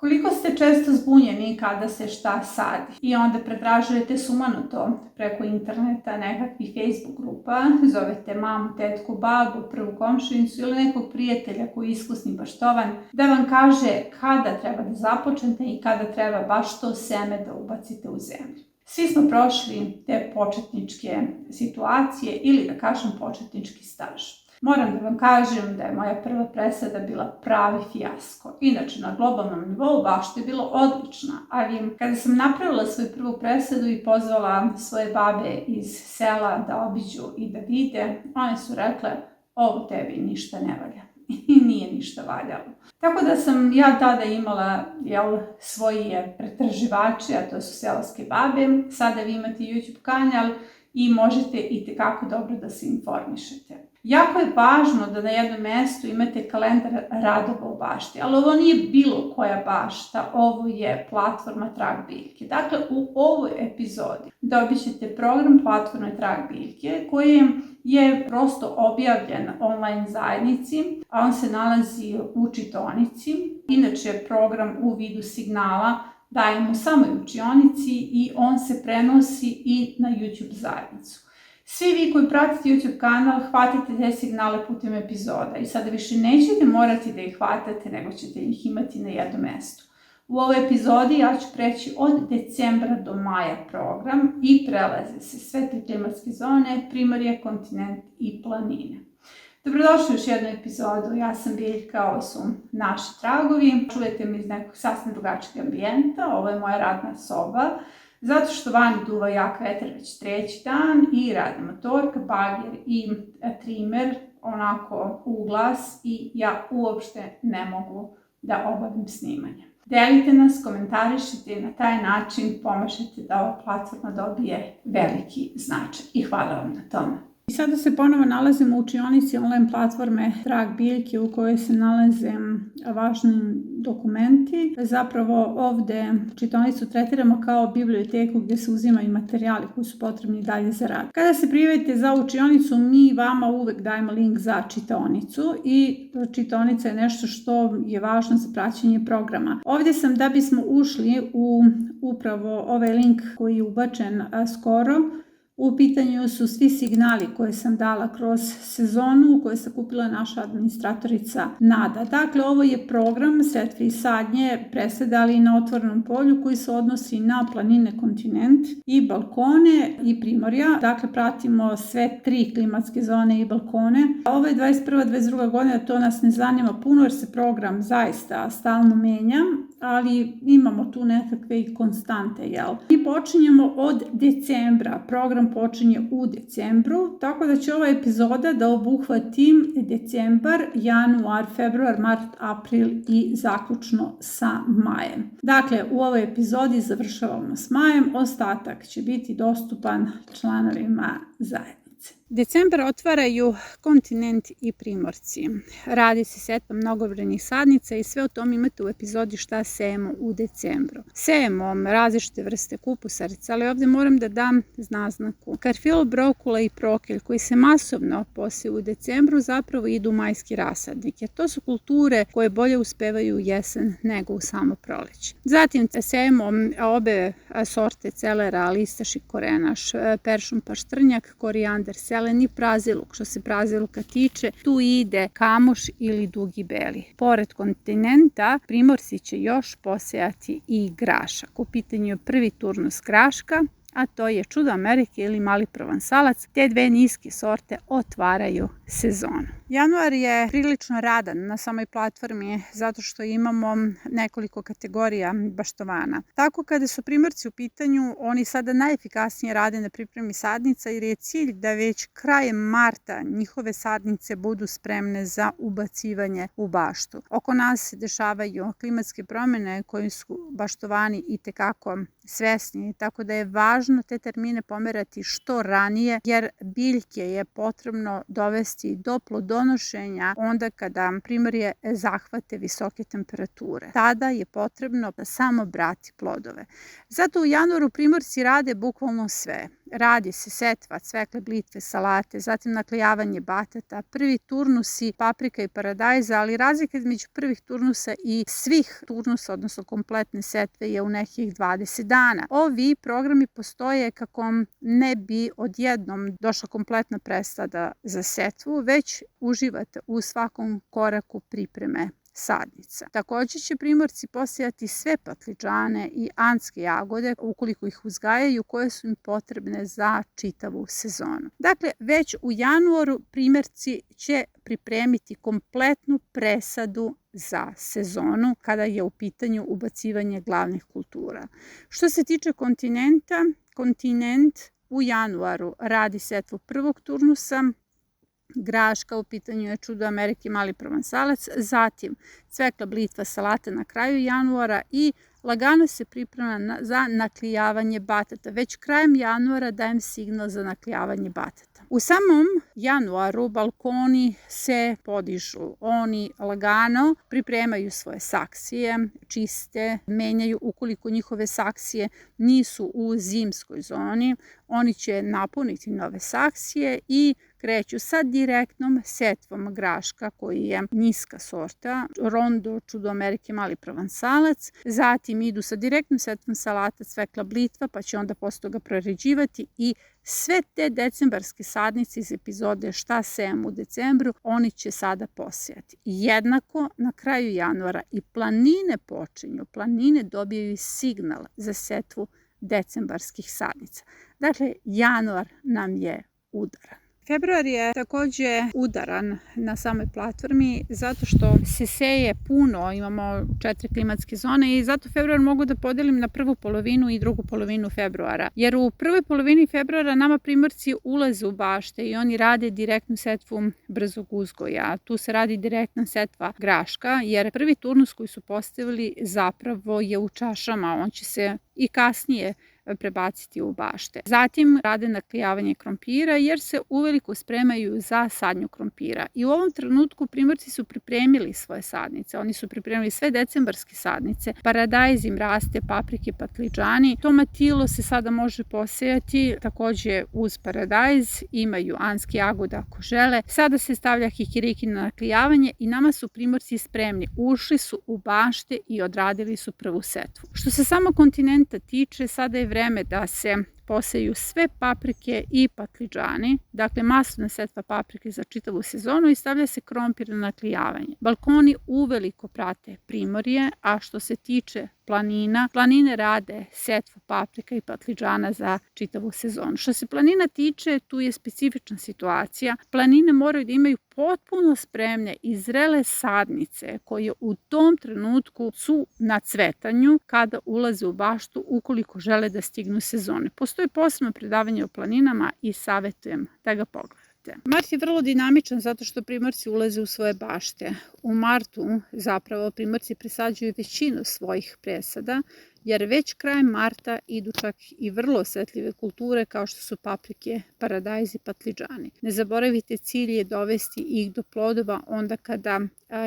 Koliko ste često zbunjeni kada se šta sadi i onda pretražujete sumanuto preko interneta, nekakvih Facebook grupa, zovete mamu, tetku, babu, prvu komšinicu ili nekog prijatelja koji je iskusni baštovan, da vam kaže kada treba da započnete i kada treba baš to seme da ubacite u zemlju. Svi smo prošli te početničke situacije ili da kažem početnički staž. Moram da vam kažem da je moja prva presada bila pravi fijasko. Inače, na globalnom nivou bašta je bilo odlična, ali kada sam napravila svoju prvu presadu i pozvala svoje babe iz sela da obiđu i da vide, one su rekle, ovo tebi ništa ne valja. I nije ništa valjalo. Tako da sam ja tada imala svoje pretraživače, a to su seoske babe. Sada vi imate YouTube kanal i možete itekako dobro da se informišete. Jako je važno da na jednom mjestu imate kalendar radova u bašti, ali ovo nije bilo koja bašta, ovo je platforma Trag biljke. Dakle, u ovoj epizodi dobit ćete program platforme Trag biljke koji je prosto objavljen online zajednici, a on se nalazi u čitaonici. Inače, program u vidu signala dajemo samoj učionici i on se prenosi i na YouTube zajednicu. Svi vi koji pratite YouTube kanal hvatite te signale putem epizoda i sada više nećete morati da ih hvatate, nego ćete ih imati na jednom mjestu. U ovoj epizodi ja ću preći od decembra do maja program i prelaze se sve te klimatske zone, primorje, kontinent i planine. Dobrodošli u još jednu epizodu, ja sam Biljka, ovo su naši tragovi. Čujete me iz nekog sasvim drugačijeg ambijenta, ovo je moja radna soba. Zato što vani duva jak vetar već treći dan i radi motorka, bager i trimer onako u glas i ja uopšte ne mogu da obavim snimanje. Delite nas, komentarišite i na taj način pomažete da ova platforma dobije veliki značaj i hvala vam na tome. I sada se ponovo nalazimo u učionici online platforme Trag biljke u kojoj se nalaze važni dokumenti. Zapravo ovdje čitaonicu tretiramo kao biblioteku gdje se uzimaju materijali koji su potrebni dalje za rad. Kada se prijavite za učionicu, mi vama uvek dajemo link za čitaonicu i čitaonica je nešto što je važno za praćenje programa. Ovdje sam da bismo ušli u upravo ovaj link koji je ubačen skoro. U pitanju su svi signali koje sam dala kroz sezonu koje je kupila naša administratorica Nada. Dakle, ovo je program setve i sadnje presedali na otvorenom polju koji se odnosi na planine, kontinent i balkone i primorja. Dakle, pratimo sve 3 klimatske zone i balkone. Ovo je 21-22 godina, to nas ne zanima puno jer se program zaista stalno menja, ali imamo tu nekakve i konstante, jel? Mi počinjemo od decembra, program počinje u decembru, tako da će ova epizoda da obuhvati decembar, januar, februar, mart, april i zaključno sa majem. Dakle, u ovoj epizodi završavamo s majem, ostatak će biti dostupan članovima zajednice. Decembar otvaraju kontinent i primorci. Radi se setva mnogobrojnih sadnica i sve o tom imate u epizodi šta sejemo u decembru. Sejemo različite vrste kupusarica, ali ovdje moram da dam naznaku. Karfilo, brokula i prokelj koji se masovno poseju u decembru zapravo idu u majski rasadnik, jer to su kulture koje bolje uspevaju u jesen nego u samo proleće. Zatim sejemo obe sorte celera, listaš i korenaš, peršun, paštrnjak, korijander, zeleni praziluk. Što se praziluka tiče, tu ide kamoš ili dugi beli. Pored kontinenta, primorci će još posejati i grašak. U pitanju je prvi turnus graška, a to je čudo Amerike ili mali provansalac. Te dve niske sorte otvaraju sezonu. Januar je prilično radan na samoj platformi zato što imamo nekoliko kategorija baštovana. Tako kada su primorci u pitanju, oni sada najefikasnije rade na pripremi sadnica jer je cilj da već krajem marta njihove sadnice budu spremne za ubacivanje u baštu. Oko nas se dešavaju klimatske promjene koje su baštovani itekako svesni, tako da je važno te termine pomerati što ranije jer biljke je potrebno dovesti dovesti do plodonošenja onda kada primorje zahvate visoke temperature. Tada je potrebno da samo brati plodove. Zato u januaru primorci rade bukvalno sve. Radi se setva, cvekle, blitve, salate, zatim naklejavanje batata, prvi turnusi, paprika i paradajza, ali razlika između prvih turnusa i svih turnusa, odnosno kompletne setve, je u nekih 20 dana. Ovi programi postoje kako ne bi odjednom došla kompletna presada za setvu, već uživate u svakom koraku pripreme sadnica. Također će primorci posejati sve patliđane i andske jagode ukoliko ih uzgajaju, koje su im potrebne za čitavu sezonu. Dakle, već u januaru primorci će pripremiti kompletnu presadu za sezonu kada je u pitanju ubacivanje glavnih kultura. Što se tiče kontinenta, kontinent u januaru radi setvu prvog turnusa, graška, u pitanju je čudo Amerike, mali provansalac, zatim cvekla, blitva, salate na kraju januara i lagano se priprema za naklijavanje batata. Već krajem januara dajem signal za naklijavanje batata. U samom januaru balkoni se podižu. Oni lagano pripremaju svoje saksije, čiste, menjaju ukoliko njihove saksije nisu u zimskoj zoni. Oni će napuniti nove saksije i kreću sa direktnom setvom graška koji je niska sorta, rondo, čudo Amerike, mali provansalac. Zatim idu sa direktnom setvom salata, cvekla, blitva, pa će onda posle toga proređivati i sve te decembarske sadnice iz epizode Šta sejem u decembru, oni će sada posejati. Jednako na kraju januara i planine počinju, planine dobijaju signal za setvu decembarskih sadnica. Dakle, januar nam je udaran. Februar je takođe udaran na samoj platformi zato što se seje puno, imamo 4 klimatske zone i zato februar mogu da podelim na prvu polovinu i drugu polovinu februara. Jer u prvoj polovini februara nama primorci ulaze u bašte i oni rade direktnu setvu brzog uzgoja. Tu se radi direktna setva graška jer prvi turnus koji su postavili zapravo je u čašama, on će se i kasnije prebaciti u bašte. Zatim rade naklijavanje krompira jer se uveliko spremaju za sadnju krompira. I u ovom trenutku primorci su pripremili svoje sadnice. Oni su pripremili sve decembarske sadnice. Paradajz im raste, paprike, patliđani. Tomatilo se sada može posejati takođe uz paradajz. Imaju anski jagode ako žele. Sada se stavlja kikiriki na naklijavanje i nama su primorci spremni. Ušli su u bašte i odradili su prvu setvu. Što se samo kontinenta tiče, sada je vreme da se poseju sve paprike i patliđani, dakle masovna setva paprike za čitavu sezonu i stavlja se krompir na naklijavanje. Balkoni uveliko prate primorje, a što se tiče planina, planine rade setvu paprika i patliđana za čitavu sezonu. Što se planina tiče, tu je specifična situacija. Planine moraju da imaju potpuno spremne i zrele sadnice koje u tom trenutku su na cvetanju kada ulaze u baštu ukoliko žele da stignu sezone. Postoji posebno predavanje o planinama i savjetujem da ga pogledate. Mart je vrlo dinamičan zato što primorci ulaze u svoje bašte. U martu zapravo primorci presađuju većinu svojih presada jer već krajem marta idu čak i vrlo osetljive kulture kao što su paprike, paradajz i patliđani. Ne zaboravite, cilj je dovesti ih do plodova onda kada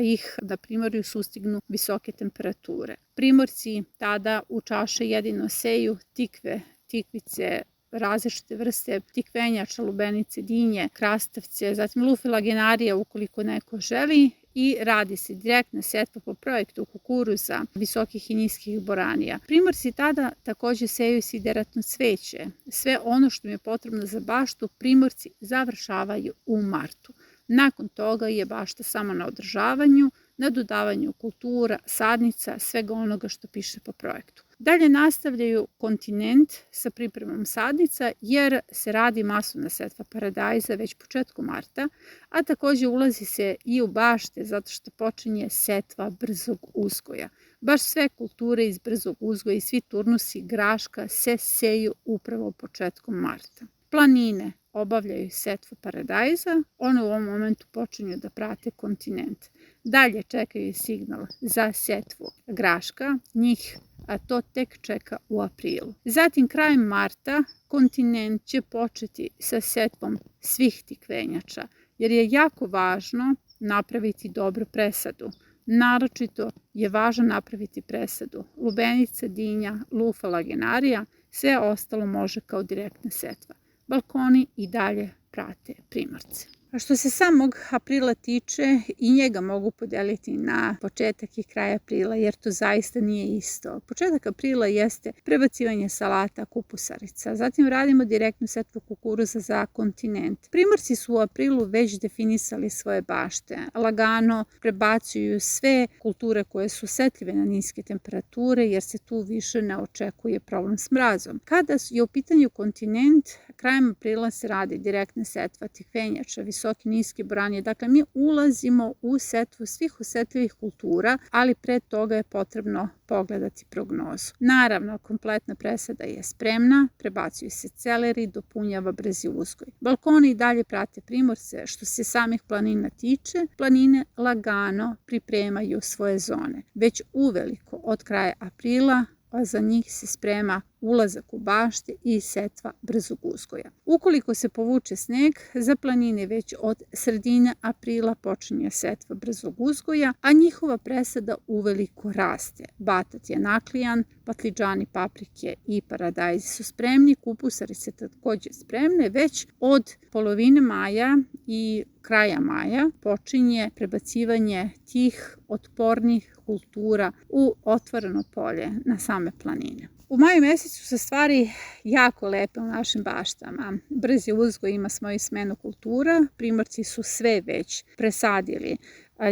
ih na primorju sustignu visoke temperature. Primorci tada u čaše jedino seju tikve, tikvice, različite vrste tikvenjača, lubenice, dinje, krastavce, zatim lufilagenarija ukoliko neko želi i radi se direktna setva po projektu kukuruza, visokih i niskih boranija. Primorci tada takođe seju sideratno cveće. Sve ono što im je potrebno za baštu primorci završavaju u martu. Nakon toga je bašta samo na održavanju, na dodavanju kultura, sadnica, svega onoga što piše po projektu. Dalje nastavljaju kontinent sa pripremom sadnica jer se radi masovna setva paradajza već početkom marta, a takođe ulazi se i u bašte zato što počinje setva brzog uzgoja. Baš sve kulture iz brzog uzgoja i svi turnusi graška se seju upravo početkom marta. Planine obavljaju setvu paradajza, one u ovom momentu počinju da prate kontinent. Dalje čekaju signal za setvu graška, njih to tek čeka u aprilu. Zatim krajem marta kontinent će početi sa setvom svih tikvenjača. jer je jako važno napraviti dobru presadu. Naročito je važno napraviti presadu lubenica, dinja, lufa, lagenarija, sve ostalo može kao direktna setva. Balkoni i dalje prate primorce. A što se samog aprila tiče, i njega mogu podeliti na početak i kraj aprila, jer to zaista nije isto. Početak aprila jeste prebacivanje salata, kupusarica. Zatim radimo direktnu setvu kukuruza za kontinent. Primorci su u aprilu već definisali svoje bašte. Lagano prebacuju sve kulture koje su osetljive na niske temperature, jer se tu više ne očekuje problem s mrazom. Kada je u pitanju kontinent, krajem aprila se radi direktna setva tikvenjača, visoki, niski boranje. Dakle, mi ulazimo u setvu svih osetljivih kultura, ali pre toga je potrebno pogledati prognozu. Naravno, kompletna presada je spremna, prebacuju se celeri, dopunjava brzi uzgoj. Balkoni i dalje prate primorce. Što se samih planina tiče, planine lagano pripremaju svoje zone. Već uveliko od kraja aprila a za njih se sprema ulazak u bašte i setva brzog uzgoja. Ukoliko se povuče sneg, za planine već od sredine aprila počinje setva brzog uzgoja, a njihova presada uveliko raste. Batat je naklijan, patliđani, paprike i paradajzi su spremni, kupusarice takođe spremne. Već od polovine maja i kraja maja počinje prebacivanje tih otpornih kultura u otvoreno polje na same planine. U maju mesecu su stvari jako lepe u našim baštama. Brzi uzgoj ima svoju smenu kultura, primorci su sve već presadili,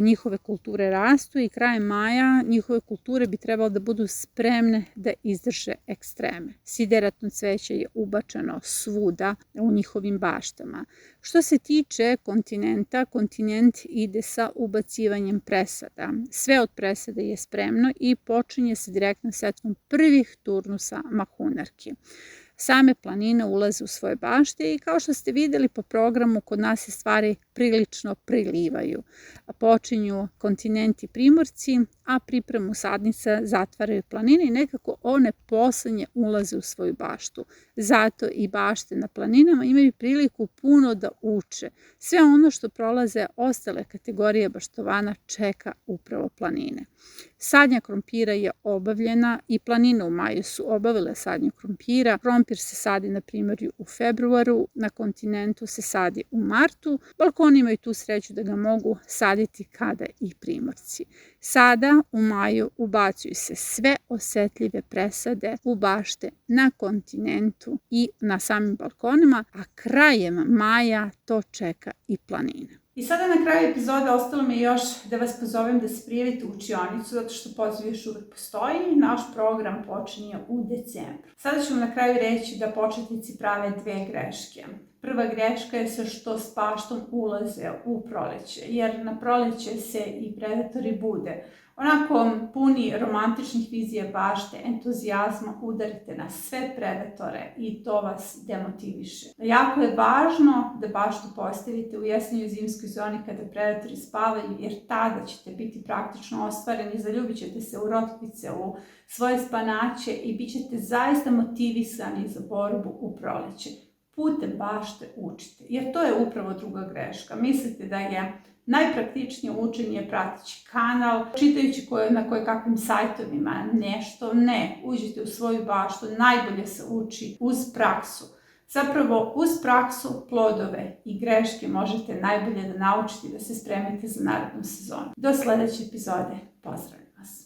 njihove kulture rastu i krajem maja njihove kulture bi trebalo da budu spremne da izdrže ekstreme. Sideratno cveće je ubačeno svuda u njihovim baštama. Što se tiče kontinenta, kontinent ide sa ubacivanjem presada. Sve od presade je spremno i počinje se direktnom setvom prvih turnusa mahunarki. Same planine ulaze u svoje bašte i kao što ste videli po programu, kod nas se stvari prilično prilivaju. Počinju kontinenti primorci, a pripremu sadnica zatvaraju planine i nekako one poslednje ulaze u svoju baštu. Zato i bašte na planinama imaju priliku puno da uče. Sve ono što prolaze ostale kategorije baštovana čeka upravo planine. Sadnja krompira je obavljena i planine u maju su obavile sadnju krompira. Krompir se sadi na primorju u februaru, na kontinentu se sadi u martu. Balkoni imaju tu sreću da ga mogu saditi kada i primorci. Sada u maju ubacuju se sve osetljive presade u bašte na kontinentu i na samim balkonima, a krajem maja to čeka i planine. I sada na kraju epizode ostalo mi još da vas pozovem da se prijavite u učionicu, zato što poziv još uvek postoji. Naš program počinje u decembru. Sada ću vam na kraju reći da početnici prave dve greške. Prva greška je sa što s baštom ulaze u proleće, jer na proleće se i predatori bude. Onako puni romantičnih vizija bašte, entuzijazma, udarite na sve predatore i to vas demotiviše. Jako je važno da baštu postavite u jesenjoj i zimskoj zoni kada predatori spavaju, jer tada ćete biti praktično ostvareni, zaljubit ćete se u rotkvice, u svoje spanaće i bit ćete zaista motivisani za borbu u proleće. Putem bašte učite, jer to je upravo druga greška. Mislite da je najpraktičnije učenje prateći kanal, čitajući na kakvim sajtovima nešto. Ne, uđite u svoju baštu, najbolje se uči uz praksu. Zapravo, uz praksu, plodove i greške možete najbolje da naučite da se spremite za narednu sezonu. Do sledeće epizode, pozdravljam vas!